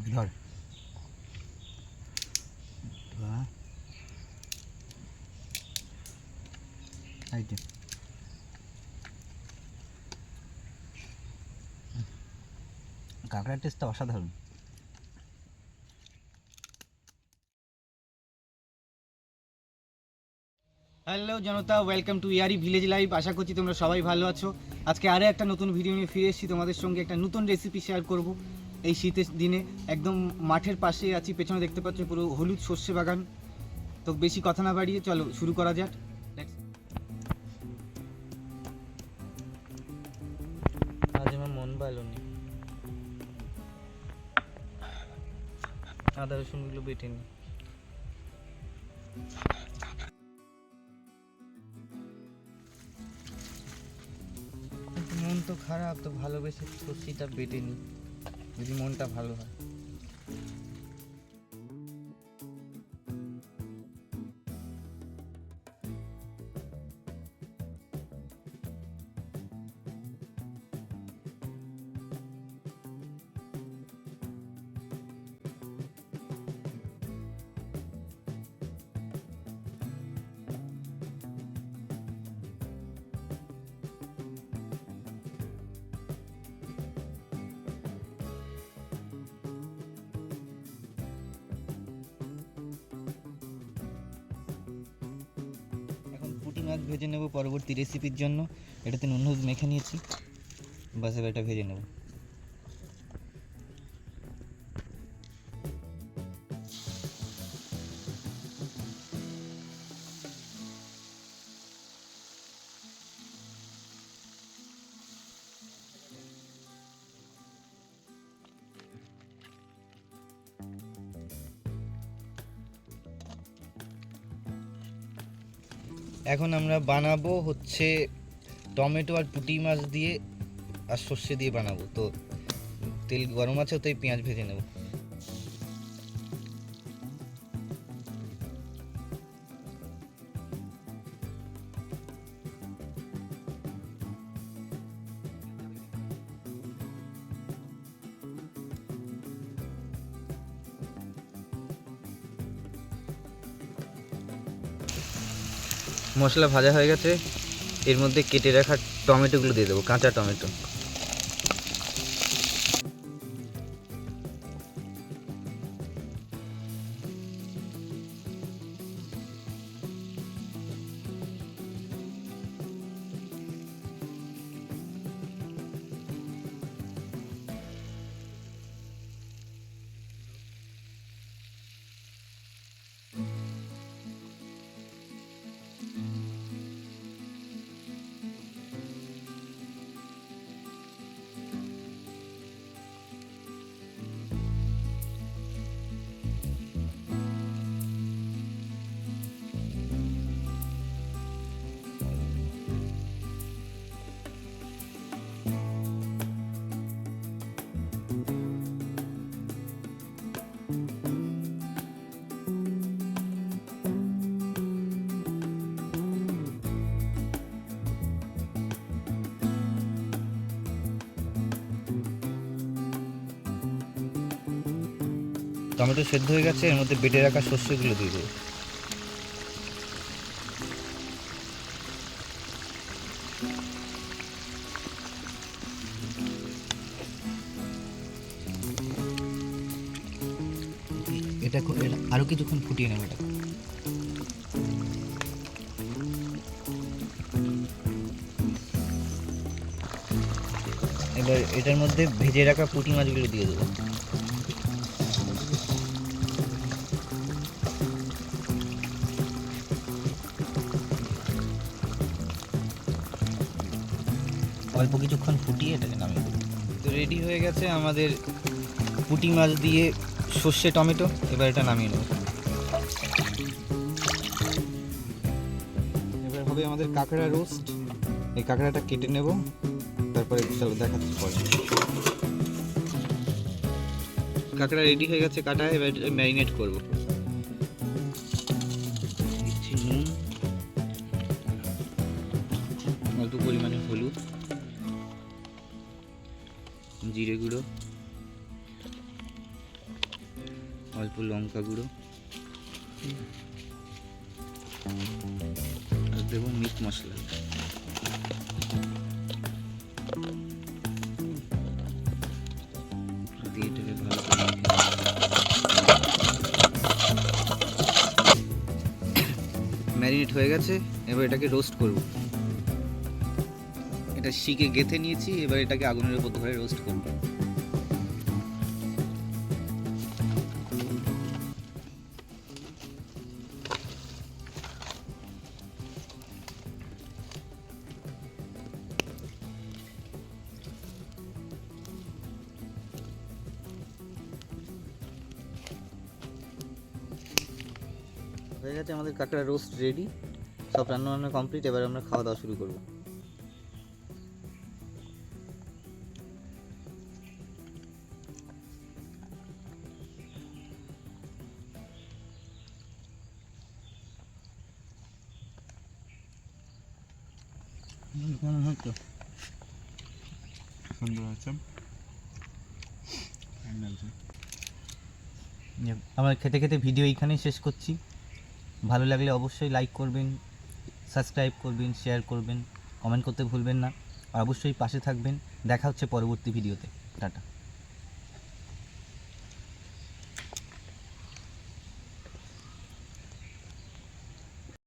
ধর কাঁকড়ার টেস্টটা অসাধারণ। হ্যালো জনতা, ওয়েলকাম টু ইয়ারি ভিলেজ লাইভ। আশা করছি তোমরা সবাই ভালো আছো। আজকে আরও একটা নতুন ভিডিও নিয়ে ফিরে এসেছি তোমাদের সঙ্গে। একটা নতুন রেসিপি শেয়ার করব এই শীতের দিনে। একদম মাঠের পাশে আছি, পেছনে দেখতে পাচ্ছ পুরো হলুদ সর্ষে বাগান। তো বেশি কথা না বাড়িয়ে চলো শুরু করা যাক। আজ আমার মন ভালো নেই, আদা রসুনগুলো বেটে নি। মন তো খারাপ, তো ভালোবেসে সর্ষেটা বেটে নি, যদি মনটা ভালো হয়। পুঁটি মাছ ভেজে নেব পরবর্তী রেসিপির জন্য। এটাতে নুন হলুদ মেখে নিয়েছি, বাস এবার এটা ভেজে নেব। এখন আমরা বানাবো হচ্ছে টমেটো আর পুঁটি মাছ দিয়ে আর সর্ষে দিয়ে বানাবো। তো তেল গরম আছে, তো পেঁয়াজ ভেজে নেব। মশলা ভাজা হয়ে গেছে, এর মধ্যে কেটে রাখা টমেটোগুলো দিয়ে দেবো, কাঁচা টমেটো। টমেটো সেদ্ধ হয়ে গেছে, এর মধ্যে বেটে রাখা সর্ষেগুলো দিয়ে দেবো। এটা আরো কিছুক্ষণ ফুটিয়ে নেব। এটা এবার এটার মধ্যে ভেজে রাখা পুঁটি মাছগুলো দিয়ে দেবো। অল্প কিছুক্ষণ ফুটিয়ে এটাকে নামিয়ে দেবো। তো রেডি হয়ে গেছে আমাদের পুঁটি মাছ দিয়ে সর্ষে টমেটো। এবার এটা নামিয়ে নেব। এবার হবে আমাদের কাঁকড়া রোস্ট। এই কাঁকড়াটা কেটে নেব, তারপরে চলো দেখাচ্ছি পরে। কাঁকড়া রেডি হয়ে গেছে কাটা, এবার ম্যারিনেট করবো। নুন, অল্প পরিমাণে হলুদ, জিরে গুঁড়ো, অল্প লঙ্কা গুঁড়ো আর দেবো মিট মশলা। দিয়ে এটাকে ভালো করে ম্যারিনেট হয়ে গেছে। এবার এটাকে রোস্ট করব। এটা শিকে গেঁথে নিয়েছি, এবার এটাকে আগুনের উপর ধরে রোস্ট করব। হয়ে গেছে আমাদের কাঁকড়া রোস্ট রেডি, সব রান্না বান্না কমপ্লিট। এবার আমরা খাওয়া দাওয়া শুরু করব। সুন্দর আছে। আমরা খেতে খেতে ভিডিও এইখানেই শেষ করছি। ভালো লাগলে অবশ্যই লাইক করবেন, সাবস্ক্রাইব করবেন, শেয়ার করবেন, কমেন্ট করতে ভুলবেন না, আর অবশ্যই পাশে থাকবেন। দেখা হচ্ছে পরবর্তী ভিডিওতে। টাটা।